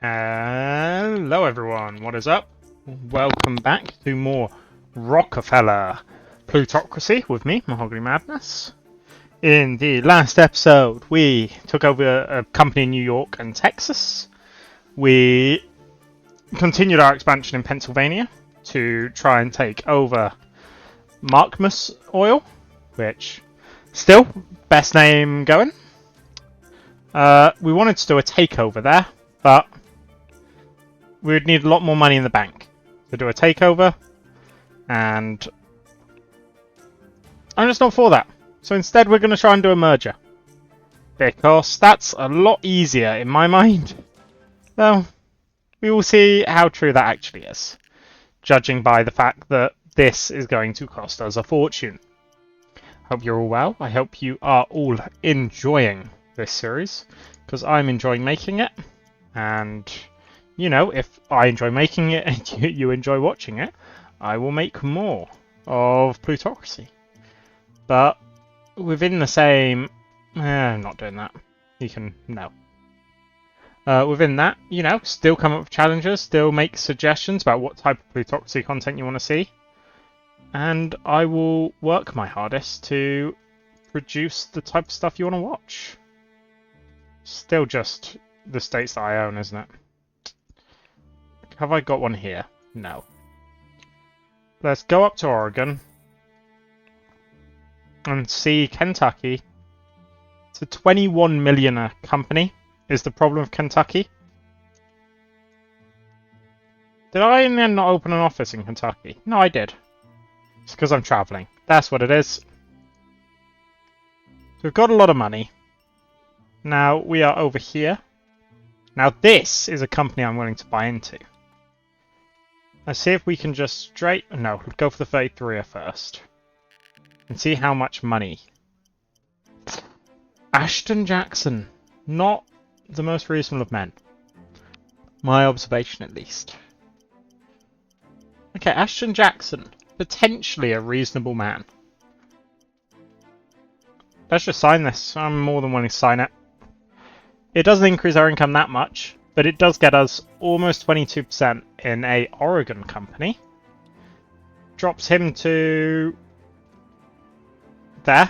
Hello everyone, what is up? Welcome back to more Rockefeller Plutocracy with me, Mahogany Madness. In the last episode, we took over a company in New York and Texas. We continued our expansion in Pennsylvania to try and take over Markmus Oil, which still best name going. We wanted to do a takeover there, but we would need a lot more money in the bank to do a takeover, and I'm just not for that. So instead we're going to try and do a merger, because that's a lot easier in my mind. Well, we will see how true that actually is, judging by the fact that this is going to cost us a fortune. Hope you're all well. I hope you are all enjoying this series, because I'm enjoying making it, and you know, if I enjoy making it and you enjoy watching it, I will make more of Plutocracy. But within the same... I'm not doing that. You can... no. Within that, you know, still come up with challenges, still make suggestions about what type of Plutocracy content you want to see. And I will work my hardest to produce the type of stuff you want to watch. Still just the states that I own, isn't it? Have I got one here? No. Let's go up to Oregon and see Kentucky. It's a 21 millionaire company is the problem with Kentucky. Did I in the end not open an office in Kentucky? No, I did. It's because I'm traveling. That's what it is. So we've got a lot of money. Now we are over here. Now this is a company I'm willing to buy into. Let's see if we can just straight... no, go for the 33er first. And see how much money. Ashton Jackson. Not the most reasonable of men. My observation, at least. Okay, Ashton Jackson. Potentially a reasonable man. Let's just sign this. I'm more than willing to sign it. It doesn't increase our income that much, but it does get us almost 22% in a Oregon company. Drops him to there.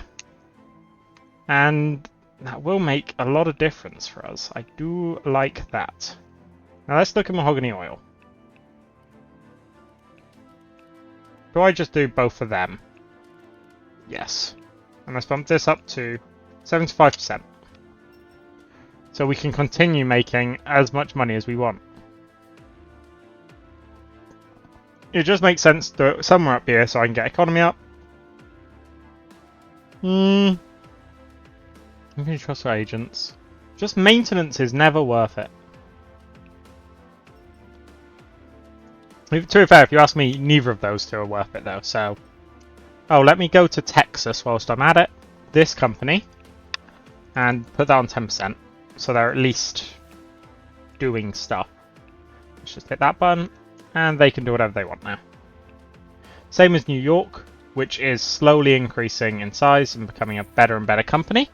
And that will make a lot of difference for us. I do like that. Now let's look at mahogany oil. Do I just do both of them? Yes. And let's bump this up to 75%. So we can continue making as much money as we want. It just makes sense to do it somewhere up here so I can get economy up. I'm going to trust our agents. Just maintenance is never worth it. To be fair, if you ask me, neither of those two are worth it though, so... oh, let me go to Texas whilst I'm at it. This company. And put that on 10%. So they're at least doing stuff. Let's just hit that button, and they can do whatever they want now. Same as New York, which is slowly increasing in size and becoming a better and better company.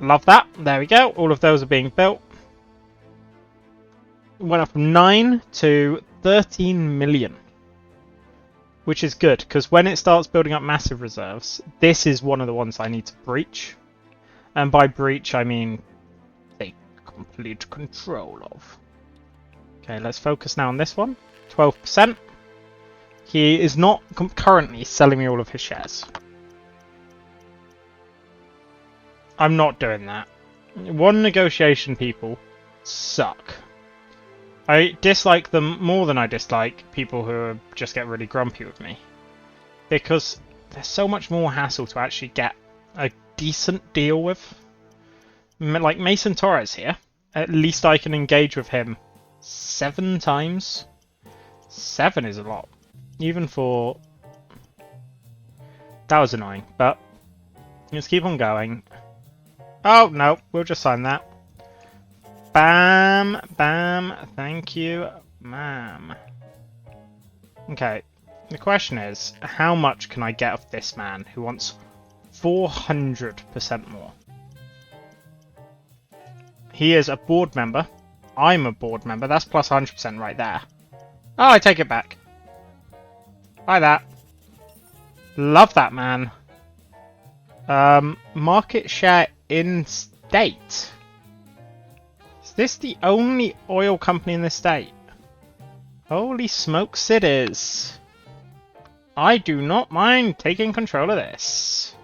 Love that. There we go. All of those are being built. Went up from 9 to 13 million. Which is good, because when it starts building up massive reserves, this is one of the ones I need to breach. And by breach, I mean take complete control of. Okay, let's focus now on this one. 12%. He is not currently selling me all of his shares. I'm not doing that. One negotiation people suck. I dislike them more than I dislike people who just get really grumpy with me. Because there's so much more hassle to actually get a decent deal with. Like Mason Torres here. At least I can engage with him 7 times. 7 is a lot. Even for... that was annoying, but let's keep on going. Oh, no, we'll just sign that. Bam, bam, thank you, ma'am. Okay, the question is, how much can I get of this man who wants 400% more. He is a board member. I'm a board member. That's plus 100% right there. Oh, I take it back. Buy that. Love that, man. Market share in state. Is this the only oil company in this state? Holy smokes, it is. I do not mind taking control of this.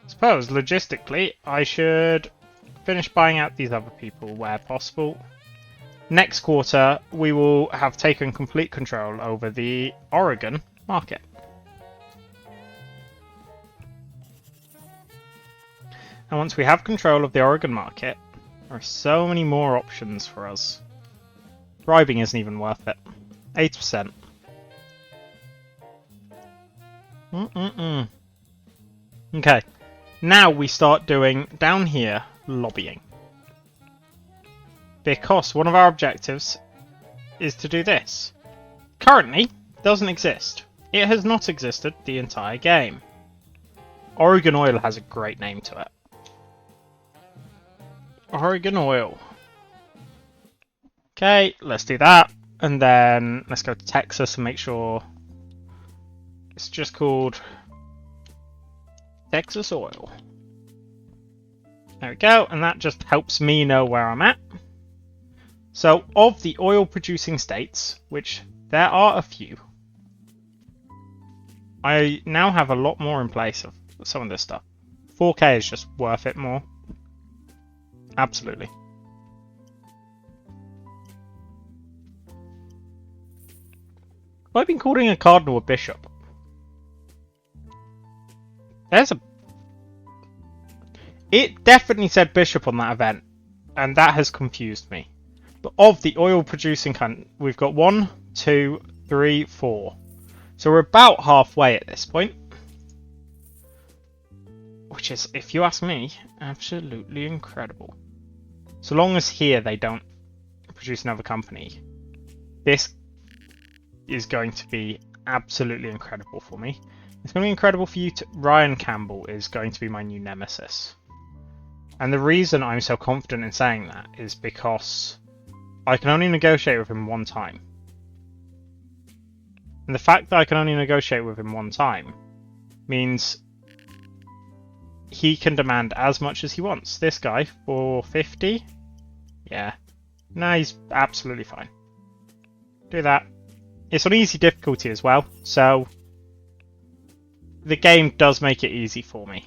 Suppose, logistically, I should finish buying out these other people where possible. Next quarter, we will have taken complete control over the Oregon market. And once we have control of the Oregon market, there are so many more options for us. Thriving isn't even worth it. 8%. Okay, now we start doing, down here, lobbying. Because one of our objectives is to do this. Currently, doesn't exist. It has not existed the entire game. Oregon Oil has a great name to it. Oregon Oil. Okay, let's do that. And then let's go to Texas and make sure it's just called Texas Oil. There we go, and that just helps me know where I'm at. So, of the oil producing states, which there are a few, I now have a lot more in place of some of this stuff. 4K is just worth it more. Absolutely. I've been calling a cardinal a bishop. It definitely said bishop on that event, and that has confused me. But of the oil producing country, we've got 1, 2, 3, 4. So we're about halfway at this point. Which is, if you ask me, absolutely incredible. So long as here they don't produce another company, this is going to be absolutely incredible for me. It's going to be incredible for you too. Ryan Campbell is going to be my new nemesis. And the reason I'm so confident in saying that is because I can only negotiate with him one time. And the fact that I can only negotiate with him one time means he can demand as much as he wants. This guy, 450? Yeah. No, he's absolutely fine. Do that. It's on easy difficulty as well, so the game does make it easy for me.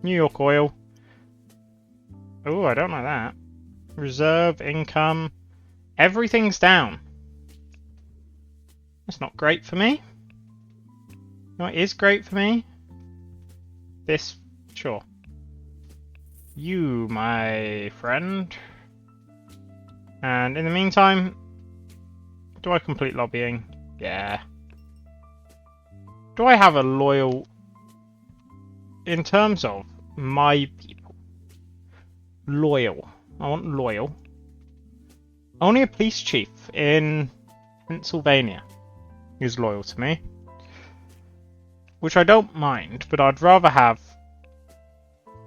New York Oil. Oh, I don't like that. Reserve, income. Everything's down. That's not great for me. No, it is great for me. This, sure. You, my friend. And in the meantime, do I complete lobbying? Yeah. Do I have a loyal... In terms of my people. Loyal. I want loyal. Only a police chief in Pennsylvania who's loyal to me. Which I don't mind, but I'd rather have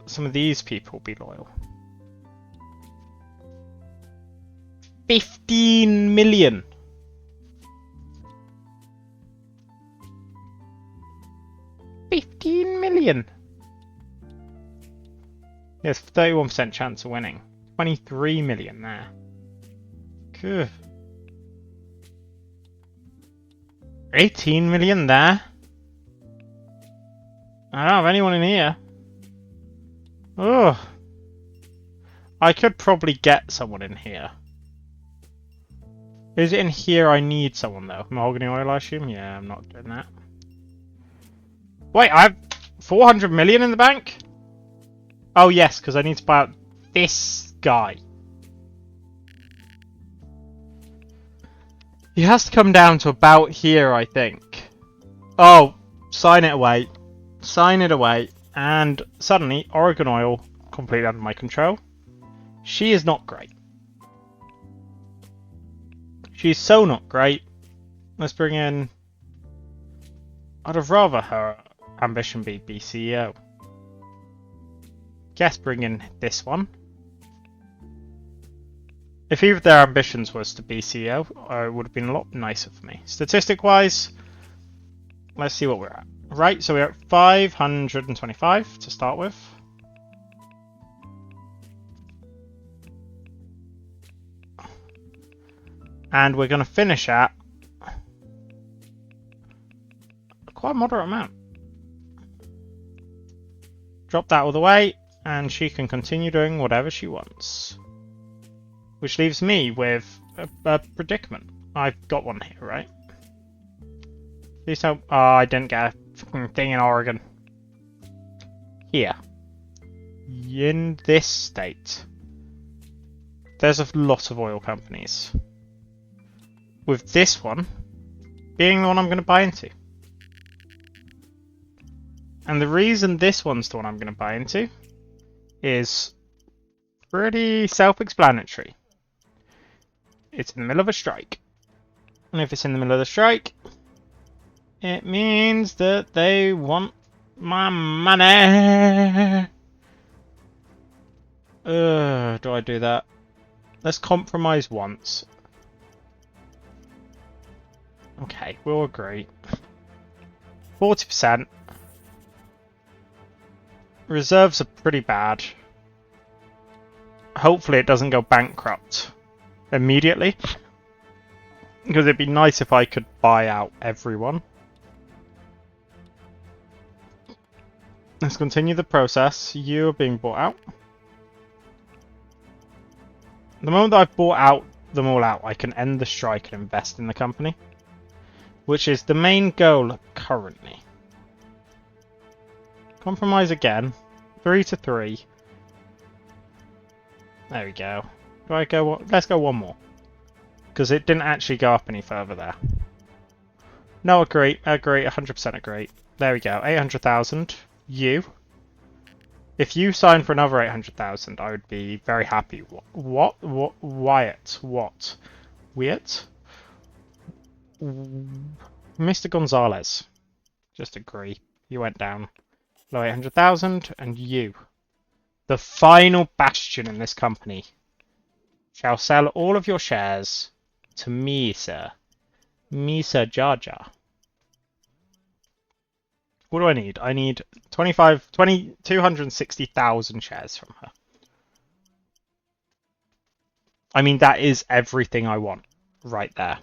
some of these people be loyal. 15 million! $15 million! There's 31% chance of winning. 23 million there. Good. 18 million there. I don't have anyone in here. Oh. I could probably get someone in here. Is it in here I need someone though? Mahogany oil, I assume? Yeah, I'm not doing that. Wait, I have 400 million in the bank? Oh yes, because I need to buy out this guy. He has to come down to about here, I think. Oh, sign it away. Sign it away. And suddenly, Oregon Oil, completely under my control. She is not great. She's so not great. Let's bring in... I'd have rather her ambition be CEO. guess bring in this one. If either of their ambitions was to be CEO, it would have been a lot nicer for me. Statistic-wise, let's see what we're at. Right, so we're at 525 to start with. And we're going to finish at quite a moderate amount. Drop that all the way, and she can continue doing whatever she wants. Which leaves me with a predicament. I've got one here, right? Please don't... Oh, I didn't get a fucking thing in Oregon. Here. In this state, there's a lot of oil companies. With this one being the one I'm going to buy into. And the reason this one's the one I'm going to buy into is pretty self-explanatory. It's in the middle of a strike. And if it's in the middle of the strike, it means that they want my money. Do I do that? Let's compromise once. Okay, we'll agree. 40%. Reserves are pretty bad. Hopefully it doesn't go bankrupt immediately. Because it'd be nice if I could buy out everyone. Let's continue the process. You are being bought out. The moment that I've bought them all out, I can end the strike and invest in the company. Which is the main goal currently. Compromise again. 3 to 3. There we go. Do I go? Let's go one more. Because it didn't actually go up any further there. No, agree. Agree. 100% agree. There we go. 800,000. You. If you sign for another 800,000, I would be very happy. What? Wyatt? What? Wyatt? Mr. Gonzalez. Just agree. You went down. Low 800,000, and you, the final bastion in this company, shall sell all of your shares to me, sir. Me, Sir Jar Jar. What do I need? I need 260,000 shares from her. I mean, that is everything I want right there.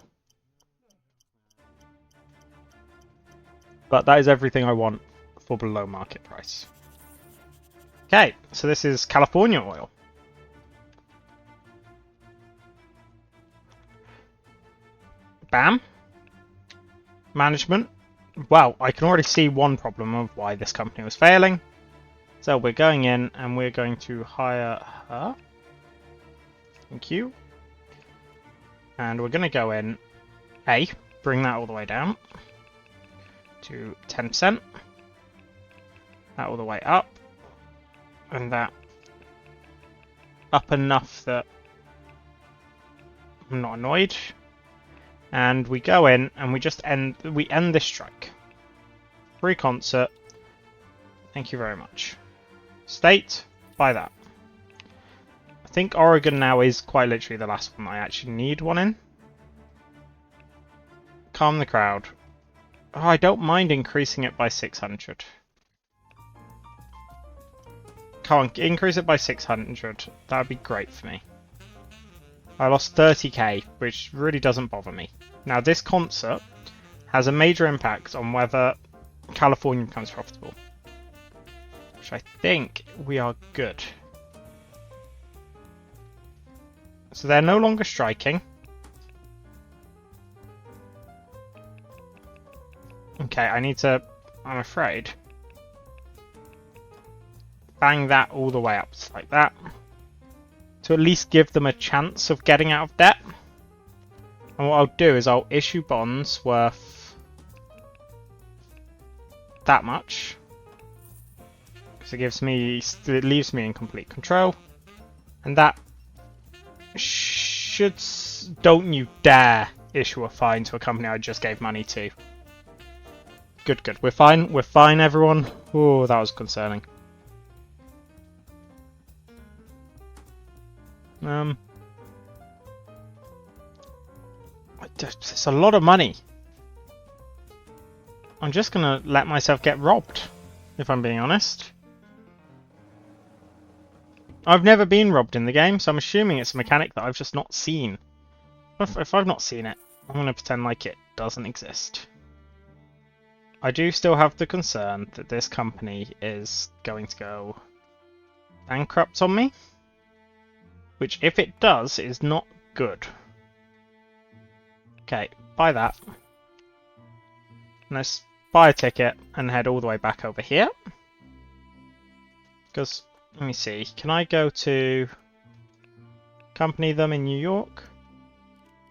But that is everything I want for below market price. Okay, so this is California oil. Bam. Management. Well, I can already see one problem of why this company was failing. So we're going in and we're going to hire her. Thank you. And we're going to go in, bring that all the way down to 10%. That all the way up. And that up enough that I'm not annoyed. And we go in and we just end this strike. Free concert. Thank you very much. State, buy that. I think Oregon now is quite literally the last one I actually need one in. Calm the crowd. Oh, I don't mind increasing it by 600. Come on, increase it by 600. That would be great for me. I lost 30k, which really doesn't bother me. Now, this concert has a major impact on whether California becomes profitable. Which I think we are good. So they're no longer striking. Okay, I need to, I'm afraid, bang that all the way up like that. To at least give them a chance of getting out of debt. And what I'll do is I'll issue bonds worth that much. Because it leaves me in complete control. And that should... Don't you dare issue a fine to a company I just gave money to. Good, good. We're fine. We're fine, everyone. Oh, that was concerning. It's a lot of money. I'm just gonna let myself get robbed, if I'm being honest. I've never been robbed in the game, so I'm assuming it's a mechanic that I've just not seen. If I've not seen it, I'm gonna pretend like it doesn't exist. I do still have the concern that this company is going to go bankrupt on me, which if it does is not good. Okay, buy that. Let's buy a ticket and head all the way back over here. Because, let me see, can I go to accompany them in New York?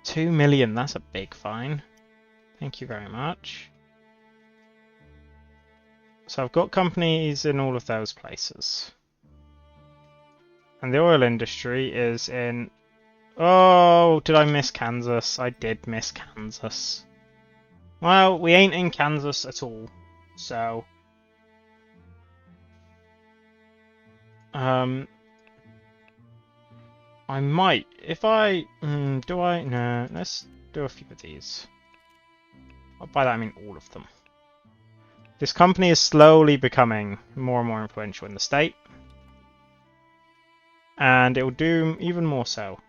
2 million, that's a big fine. Thank you very much. So I've got companies in all of those places. And the oil industry is in... Oh, did I miss Kansas? I did miss Kansas. Well, we ain't in Kansas at all, so... I might, if I... do I? No, let's do a few of these. By that I mean all of them. This company is slowly becoming more and more influential in the state. And it will do even more so.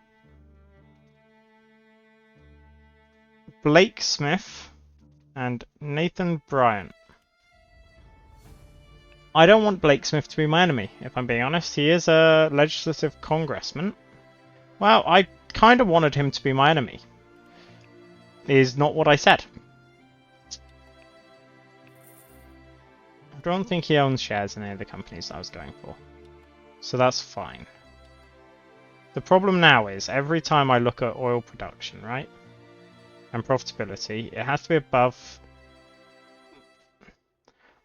Blake Smith and Nathan Bryant. I don't want Blake Smith to be my enemy, if I'm being honest. He is a legislative congressman. Well, I kind of wanted him to be my enemy. Is not what I said. I don't think he owns shares in any of the companies that I was going for. So that's fine. The problem now is, every time I look at oil production, right? And profitability, it has to be above... I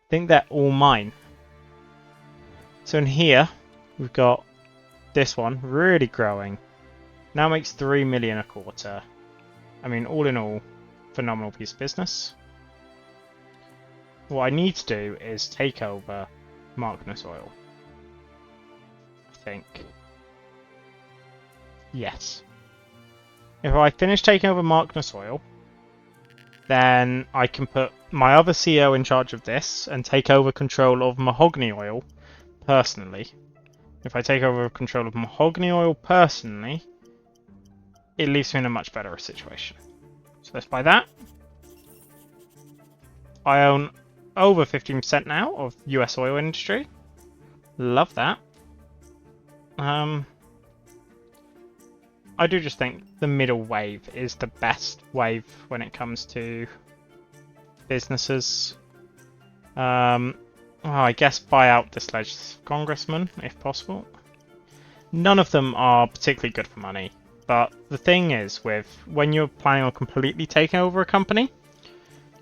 think they're all mine. So in here, we've got this one, really growing. Now makes 3 million a quarter. I mean, all in all, phenomenal piece of business. What I need to do is take over Markness Oil. I think. Yes. If I finish taking over Markness Oil, then I can put my other CEO in charge of this and take over control of Mahogany Oil personally. If I take over control of Mahogany Oil personally, it leaves me in a much better situation. So let's buy that. I own over 15% now of US oil industry. Love that. I do just think the middle wave is the best wave when it comes to businesses. Well, I guess buy out this legislative congressman, if possible. None of them are particularly good for money, but the thing is, when you're planning on completely taking over a company,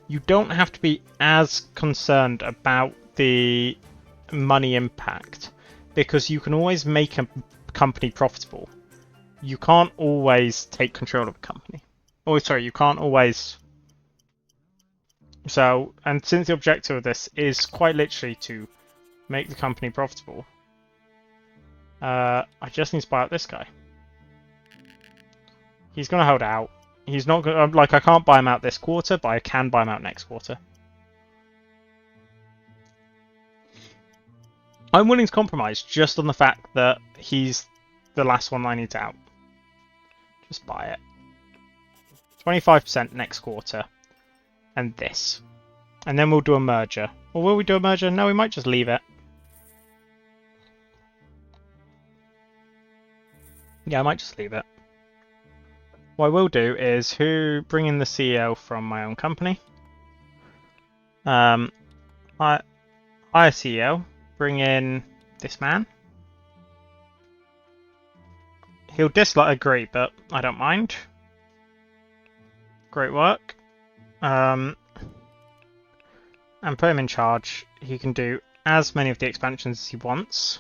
you don't have to be as concerned about the money impact, because you can always make a company profitable. You can't always take control of a company. Oh, sorry, you can't always... So, and since the objective of this is quite literally to make the company profitable, I just need to buy out this guy. He's going to hold out. He's not going to... Like, I can't buy him out this quarter, but I can buy him out next quarter. I'm willing to compromise just on the fact that he's the last one I need to out. Just buy it. 25% next quarter. And this. And then we'll do a merger. Or will we do a merger? No, we might just leave it. Yeah, I might just leave it. What I will do is bring in the CEO from my own company. Hire CEO. Bring in this man. He'll disagree, but I don't mind. Great work. And put him in charge. He can do as many of the expansions as he wants.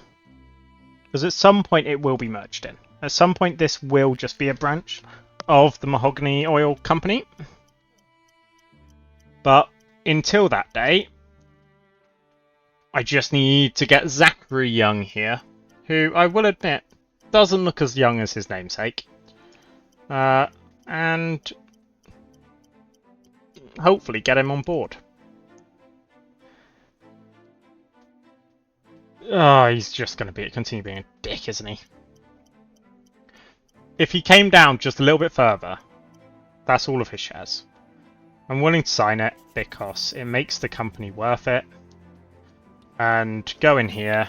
Because at some point it will be merged in. At some point this will just be a branch of the Mahogany Oil Company. But until that day, I just need to get Zachary Young here, who I will admit Doesn't look as young as his namesake. And hopefully get him on board. Oh, he's just going to continue being a dick, isn't he? If he came down just a little bit further, that's all of his shares. I'm willing to sign it because it makes the company worth it. And go in here.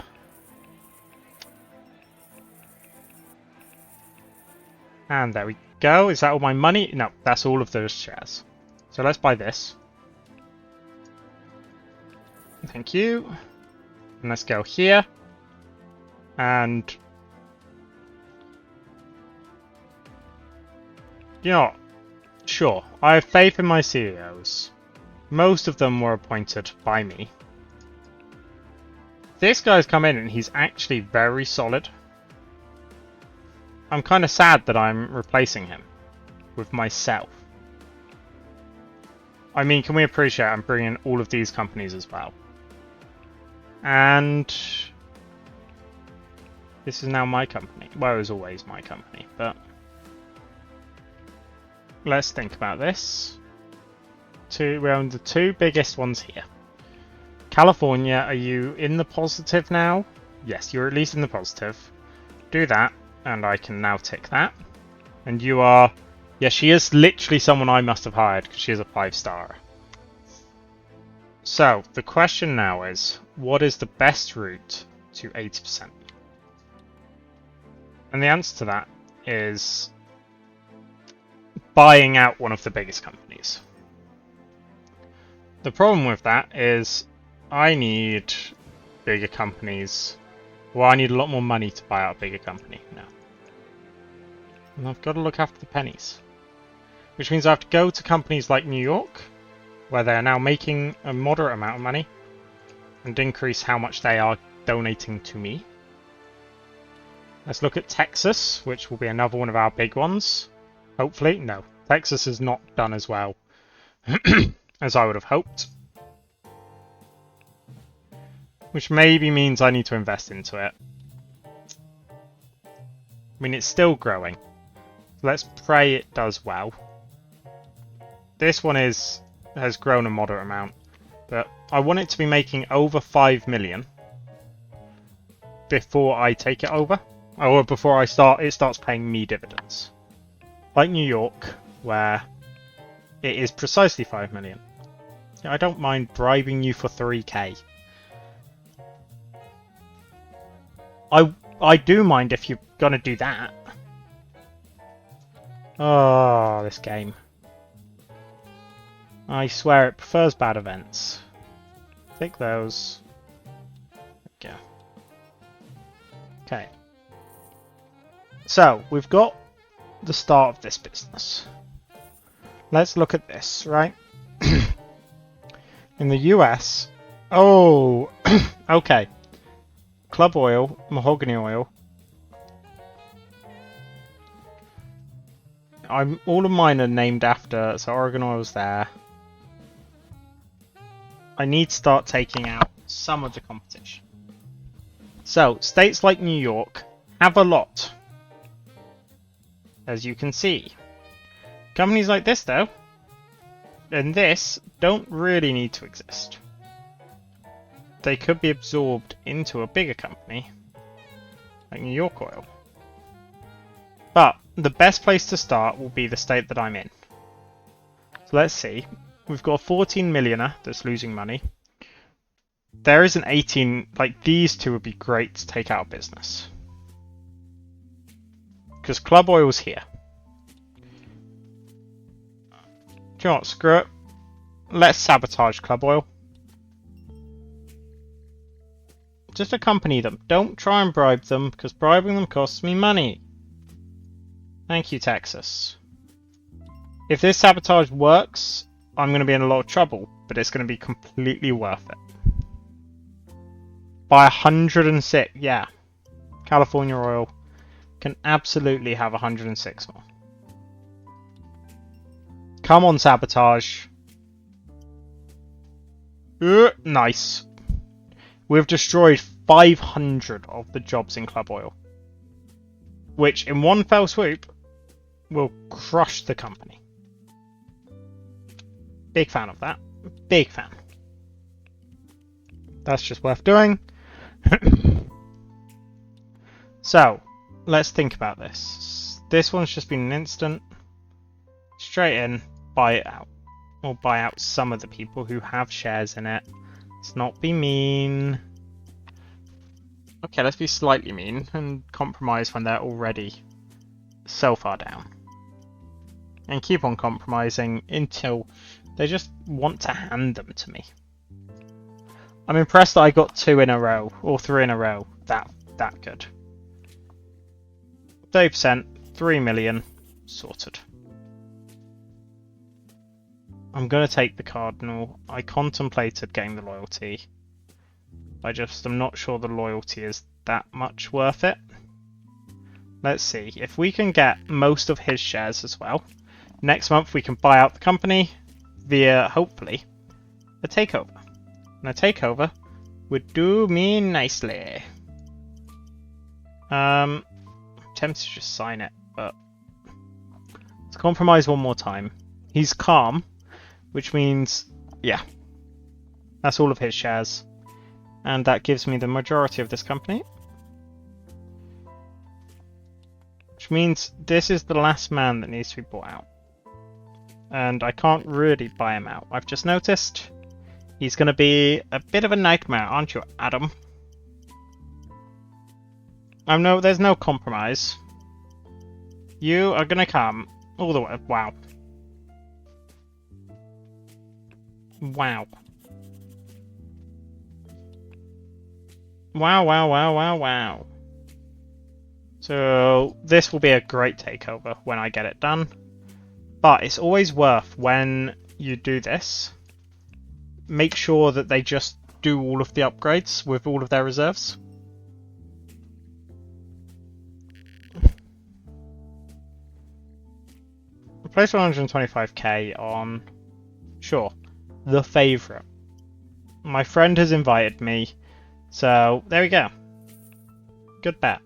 And there we go. Is that all my money? No, that's all of those shares. So let's buy this. Thank you. And let's go here. And you know what? Sure, I have faith in my CEOs. Most of them were appointed by me. This guy's come in and he's actually very solid. I'm kind of sad that I'm replacing him with myself. I mean, can we appreciate I'm bringing all of these companies as well? And this is now my company. Well, it was always my company, but let's think about this. We own the two biggest ones here. California, are you in the positive now? Yes, you're at least in the positive. Do that, and I can now tick that. And you are... yeah, she is literally someone I must have hired, because she is a 5-star. So, the question now is, what is the best route to 80%? And the answer to that is buying out one of the biggest companies. The problem with that is I need bigger companies. Well, I need a lot more money to buy out a bigger company now. And I've got to look after the pennies. Which means I have to go to companies like New York, where they are now making a moderate amount of money, and increase how much they are donating to me. Let's look at Texas, which will be another one of our big ones. Hopefully. No, Texas is not done as well as I would have hoped. Which maybe means I need to invest into it. I mean, it's still growing. Let's pray it does well. This one has grown a moderate amount, but I want it to be making over 5 million before I take it over, or before it starts paying me dividends. Like New York, where it is precisely 5 million. I don't mind bribing you for 3k. I do mind if you're gonna do that. Oh, this game. I swear it prefers bad events. Take those. Okay. Okay. So, we've got the start of this business. Let's look at this, right? In the US... oh! Okay. Club oil, mahogany oil. All of mine are named after, so Oregon oil's there. I need to start taking out some of the competition. So, states like New York have a lot, as you can see. Companies like this, though, and this, don't really need to exist. They could be absorbed into a bigger company, like New York Oil. But the best place to start will be the state that I'm in. So let's see. We've got a 14 millionaire that's losing money. There is an 18, like these two would be great to take out of business. Because Club Oil's here. Do you know what, screw it. Let's sabotage Club Oil. Just accompany them. Don't try and bribe them, because bribing them costs me money. Thank you, Texas. If this sabotage works, I'm going to be in a lot of trouble, but it's going to be completely worth it. By 106, yeah. California Oil can absolutely have 106 more. Come on, sabotage. Nice. We've destroyed 500 of the jobs in Club Oil. which in one fell swoop will crush the company. Big fan of that. Big fan. That's just worth doing. So, let's think about this. This one's just been an instant. Straight in, buy it out. Or buy out some of the people who have shares in it. Let's not be mean. Okay, let's be slightly mean and compromise when they're already so far down. And keep on compromising until they just want to hand them to me. I'm impressed that I got 2 in a row, or 3 in a row. That good. 30%, 3 million, sorted. I'm going to take the Cardinal. I contemplated getting the loyalty. I'm not sure the loyalty is that much worth it. Let's see. If we can get most of his shares as well, next month we can buy out the company via, hopefully, a takeover. And a takeover would do me nicely. I'm tempted to just sign it, but let's compromise one more time. He's calm, which means, yeah, that's all of his shares. And that gives me the majority of this company. Which means this is the last man that needs to be bought out. And I can't really buy him out. I've just noticed he's going to be a bit of a nightmare, aren't you, Adam? There's no compromise. You are going to come all the way. Wow. Wow. Wow. So this will be a great takeover when I get it done. But it's always worth, when you do this, make sure that they just do all of the upgrades with all of their reserves. Replace 125k on, sure, the favourite. My friend has invited me, so there we go. Good bet.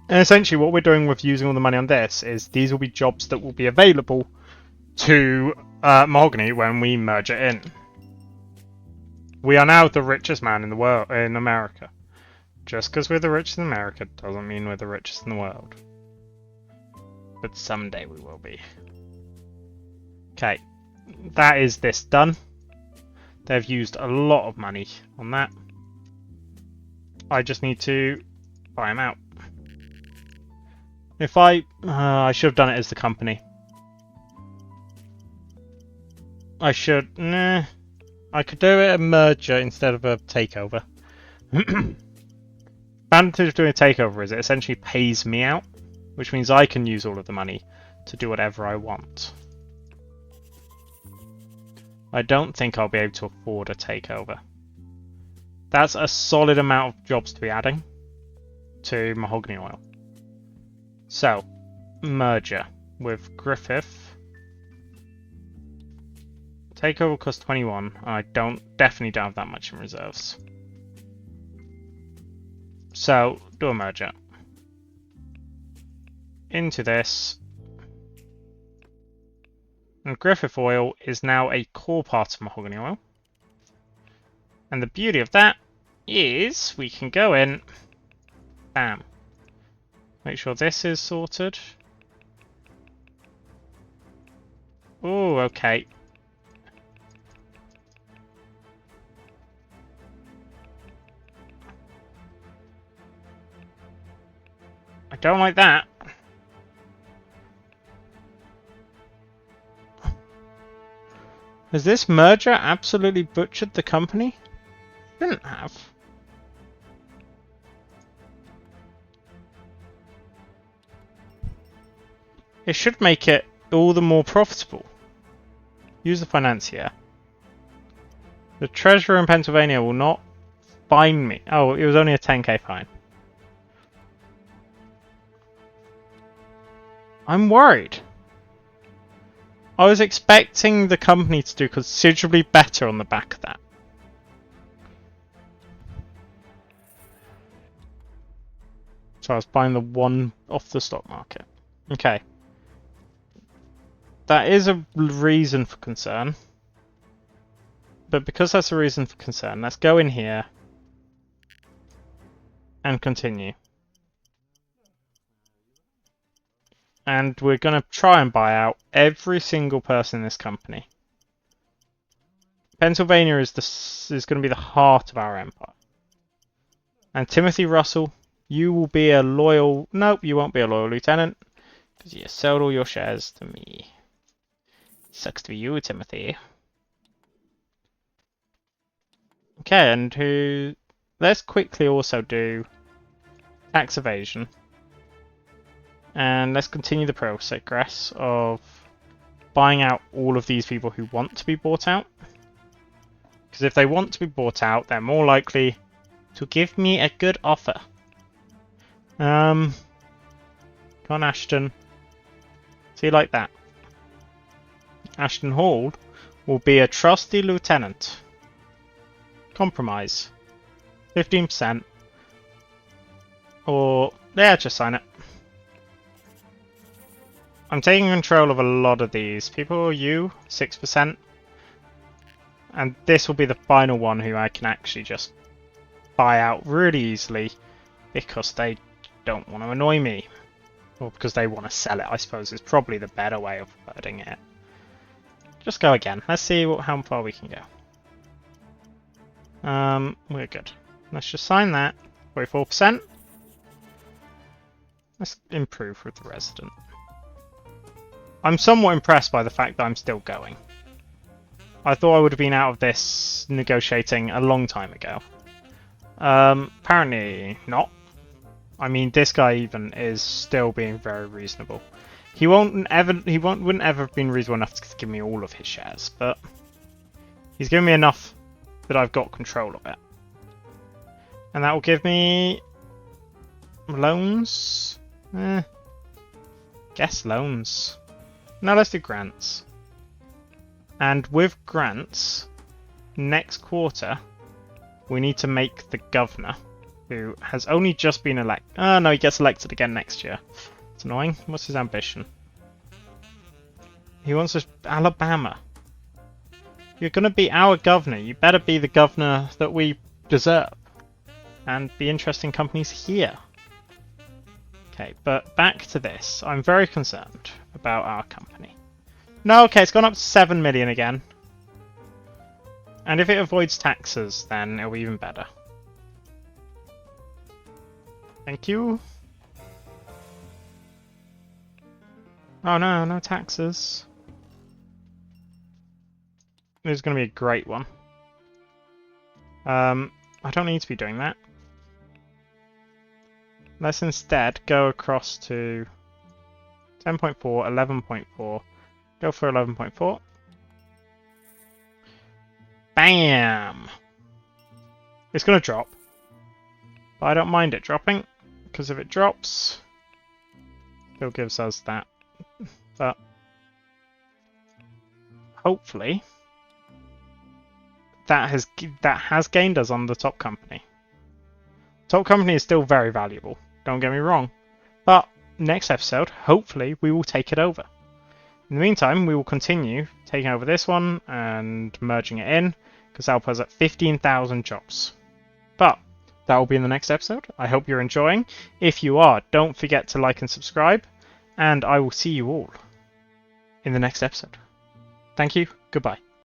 And essentially what we're doing with using all the money on this is these will be jobs that will be available to Mahogany when we merge it in. We are now the richest man in the world, in America. Just because we're the richest in America doesn't mean we're the richest in the world. But someday we will be. Okay, that is this done. They've used a lot of money on that. I just need to buy them out. If I should have done it as the company. I could do it a merger instead of a takeover. Advantage of doing a takeover is it essentially pays me out, which means I can use all of the money to do whatever I want. I don't think I'll be able to afford a takeover. That's a solid amount of jobs to be adding to Mahogany Oil. So, merger with Griffith. Takeover costs 21. I definitely don't have that much in reserves. So, do a merger. Into this. And Griffith Oil is now a core part of Mahogany Oil. And the beauty of that is we can go in. Bam. Make sure this is sorted. Oh, okay. I don't like that. Has this merger absolutely butchered the company? Shouldn't have. It should make it all the more profitable. Use the financier. The treasurer in Pennsylvania will not fine me. Oh, it was only a 10k fine. I'm worried. I was expecting the company to do considerably better on the back of that. So I was buying the one off the stock market. Okay. That is a reason for concern. But because that's a reason for concern, let's go in here and continue. And we're going to try and buy out every single person in this company. Pennsylvania is going to be the heart of our empire. And Timothy Russell, you will be a loyal... Nope, you won't be a loyal lieutenant. Because you sold all your shares to me. Sucks to be you, Timothy. Okay, and who... Let's quickly also do tax evasion. And let's continue the progress of buying out all of these people who want to be bought out. Because if they want to be bought out, they're more likely to give me a good offer. Come on, Ashton. See, like that. Ashton Hall will be a trusty lieutenant. Compromise. 15%. Or, yeah, just sign it. I'm taking control of a lot of these people. You, 6%. And this will be the final one who I can actually just buy out really easily because they don't want to annoy me. Or because they want to sell it, I suppose, is probably the better way of wording it. Just go again. Let's see how far we can go. We're good. Let's just sign that. 44%. Let's improve with the resident. I'm somewhat impressed by the fact that I'm still going. I thought I would have been out of this negotiating a long time ago. Apparently not. I mean, this guy even is still being very reasonable. He wouldn't ever have been reasonable enough to give me all of his shares, but he's given me enough that I've got control of it. And that will give me loans. Guess loans. No, let's do grants. And with grants, next quarter, we need to make the governor, who has only just been elected. Oh no, he gets elected again next year. It's annoying. What's his ambition? He wants us Alabama. You're going to be our governor. You better be the governor that we deserve. And be interesting companies here. Okay, but back to this. I'm very concerned about our company. No, okay, it's gone up to 7 million again. And if it avoids taxes, then it'll be even better. Thank you. Oh no, no taxes. This is going to be a great one. I don't need to be doing that. Let's instead go across to 10.4, 11.4. Go for 11.4. Bam! It's going to drop. But I don't mind it dropping, because if it drops, it gives us that. But hopefully that has gained us on the top company. Top company is still very valuable, don't get me wrong. But next episode, hopefully, we will take it over. In the meantime, we will continue taking over this one and merging it in, because that'll put us at 15,000 jobs. But that will be in the next episode. I hope you're enjoying. If you are, don't forget to like and subscribe, and I will see you all in the next episode. Thank you. Goodbye.